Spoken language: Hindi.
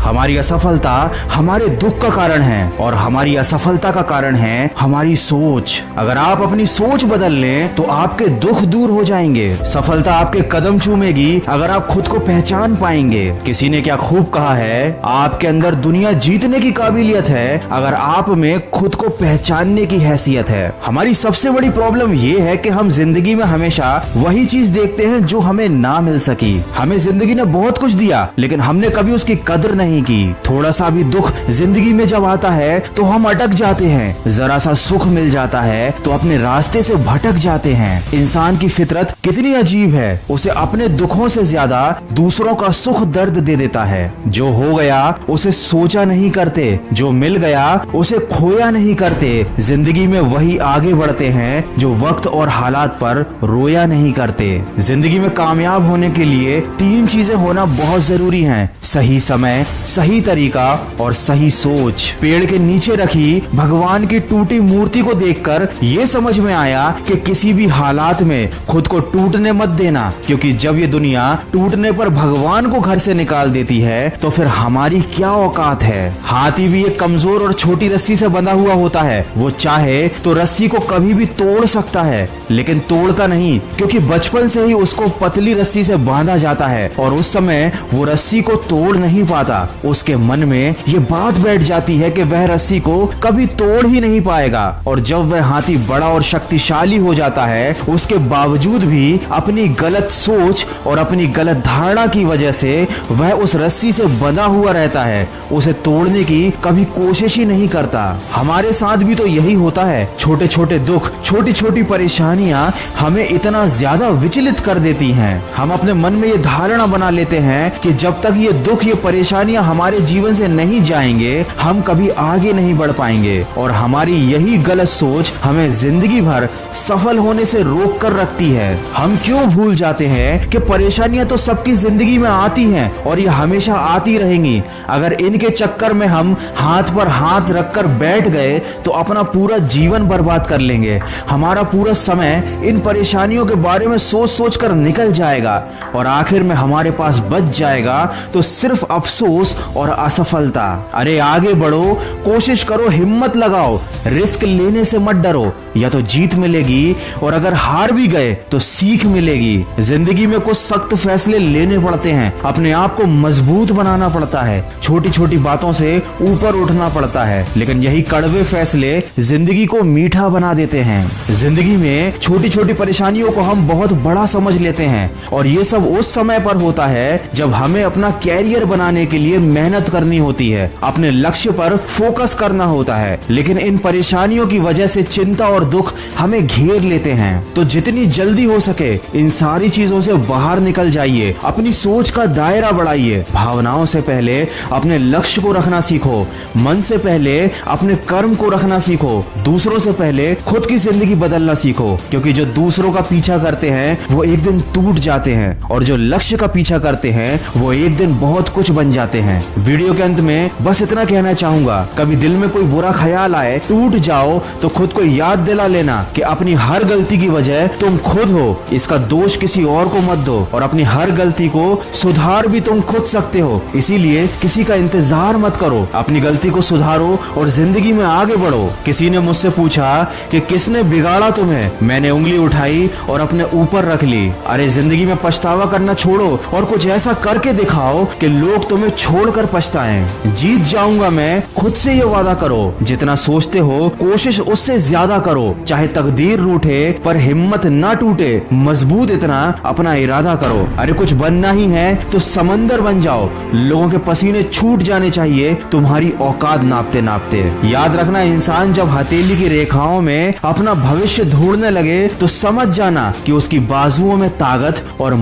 हमारी असफलता हमारे दुख का कारण है और हमारी असफलता का कारण है हमारी सोच। अगर आप अपनी सोच बदल लें तो आपके दुख दूर हो जाएंगे। सफलता आपके कदम चूमेगी अगर आप खुद को पहचान पाएंगे। किसी ने क्या खूब कहा है, आपके अंदर दुनिया जीतने की काबिलियत है अगर आप में खुद को पहचानने की हैसियत है। हमारी सबसे बड़ी प्रॉब्लम ये है कि हम जिंदगी में हमेशा वही चीज देखते हैं जो हमें ना मिल सकी। हमें जिंदगी ने बहुत कुछ दिया लेकिन हमने कभी उसकी कदर नहीं की। थोड़ा सा भी दुख जिंदगी में जब आता है तो हम अटक जाते हैं। जरा सा सुख मिल जाता है तो अपने रास्ते से भटक जाते हैं। इंसान की फितरत कितनी अजीब है, उसे अपने दुखों से ज्यादा दूसरों का सुख दर्द दे देता है। जो हो गया उसे सोचा नहीं करते, जो मिल गया उसे खोया नहीं करते। जिंदगी में वही आगे बढ़ते हैं जो वक्त और हालात पर रोया नहीं करते। जिंदगी में कामयाब होने के लिए 3 चीजें होना बहुत जरूरी हैं: सही समय, सही तरीका और सही सोच। पेड़ के नीचे रखी भगवान की टूटी मूर्ति को देखकर ये समझ में आया कि किसी भी हालात में खुद को टूटने मत देना, क्योंकि जब ये दुनिया टूटने पर भगवान को घर से निकाल देती है तो फिर हमारी क्या औकात है। हाथी भी एक कमजोर और छोटी रस्सी से बंधा हुआ होता है। वो चाहे तो रस्सी को कभी भी तोड़ सकता है लेकिन तोड़ता नहीं, क्योंकि बचपन से ही उसको पतली रस्सी से बांधा जाता है और उस समय वो रस्सी को तोड़ नहीं पाता। उसके मन में ये बात बैठ जाती है कि वह रस्सी को कभी तोड़ ही नहीं पाएगा। और जब वह हाथी बड़ा और शक्तिशाली हो जाता है उसके बावजूद भी अपनी गलत सोच और अपनी गलत धारणा की वजह से वह उस रस्सी से बंधा हुआ रहता है, उसे तोड़ने की कभी कोशिश ही नहीं करता। हमारे साथ भी तो यही होता है। छोटे छोटे दुख, छोटी छोटी परेशानियां हमें इतना ज्यादा विचलित कर देती हैं। हम अपने मन में ये धारणा बना लेते हैं कि जब तक ये दुख, ये परेशानियां हमारे जीवन से नहीं जाएंगे हम कभी आगे नहीं बढ़ पाएंगे। और हमारी यही गलत सोच हमें जिंदगी भर सफल होने से रोक कर रखती है। हम क्यों भूल जाते हैं कि परेशानियां तो सबकी जिंदगी में आती हैं और ये हमेशा आती रहेंगी। अगर इनके चक्कर में हम हाथ पर हाथ रखकर बैठ गए तो अपना पूरा जीवन बर्बाद कर लेंगे। हमारा पूरा समय इन परेशानियों के बारे में सोच सोच कर निकल जाएगा और आखिर में हमारे पास बच जाएगा तो सिर्फ अफसोस और असफलता। अरे आगे बढ़ो, कोशिश करो, हिम्मत लगाओ, रिस्क लेने से मत डरो। या तो जीत मिलेगी और अगर हार भी गए तो सीख मिलेगी। जिंदगी में कुछ सख्त फैसले लेने पड़ते हैं, अपने आप को मजबूत बनाना पड़ता है, छोटी छोटी बातों से ऊपर उठना पड़ता है, लेकिन यही कड़वे फैसले जिंदगी को मीठा बना देते हैं। जिंदगी में छोटी छोटी परेशानियों को हम बहुत बड़ा समझ लेते हैं और ये सब उस समय पर होता है जब हमें अपना कैरियर बनाने के लिए मेहनत करनी होती है, अपने लक्ष्य पर फोकस करना होता है। लेकिन इन परेशानियों की वजह से चिंता और दुख हमें घेर लेते हैं। तो जितनी जल्दी हो सके इन सारी चीजों से बाहर निकल जाइए, अपनी सोच का दायरा बढ़ाइए। भावनाओं से पहले अपने लक्ष्य को रखना सीखो, मन से पहले अपने कर्म को रखना सीखो, दूसरों से पहले खुद की जिंदगी बदलना सीखो, क्योंकि जो दूसरों का पीछा करते हैं वो एक दिन टूट जाते हैं और जो लक्ष्य का पीछा करते हैं वो एक दिन बहुत कुछ बन जाते हैं। वीडियो के अंत में बस इतना कहना चाहूंगा, कभी दिल में कोई बुरा ख्याल आए, टूट जाओ तो खुद को याद दिला लेना कि अपनी हर गलती की वजह तुम खुद हो। इसका दोष किसी और को मत दो और अपनी हर गलती को सुधार भी तुम खुद सकते हो। इसीलिए किसी का इंतजार मत करो, अपनी गलती को सुधारो और जिंदगी में आगे बढ़ो। किसी ने मुझसे पूछा कि किसने बिगाड़ा तुम्हें, मैंने उंगली उठाई और अपने ऊपर रख ली। अरे जिंदगी में पछतावा करना छोड़ो और कुछ ऐसा करके दिखाओ कि लोग तुम्हें छोड़कर पछताएं। जीत जाऊंगा मैं, खुद से ये वादा करो। जितना सोचते हो कोशिश उससे ज्यादा करो, चाहे तकदीर रूठे पर हिम्मत ना टूटे। मजबूत इतना अपना इरादा करो। अरे कुछ बनना ही है तो समंदर बन जाओ। लोगों के पसीने छूट जाने चाहिए तुम्हारी औकात नापते नापते। याद रखना, इंसान जब हथेली की रेखाओं में अपना भविष्य ढूंढने लगे तो समझ जाना कि उसकी बाजुओं में ताकत और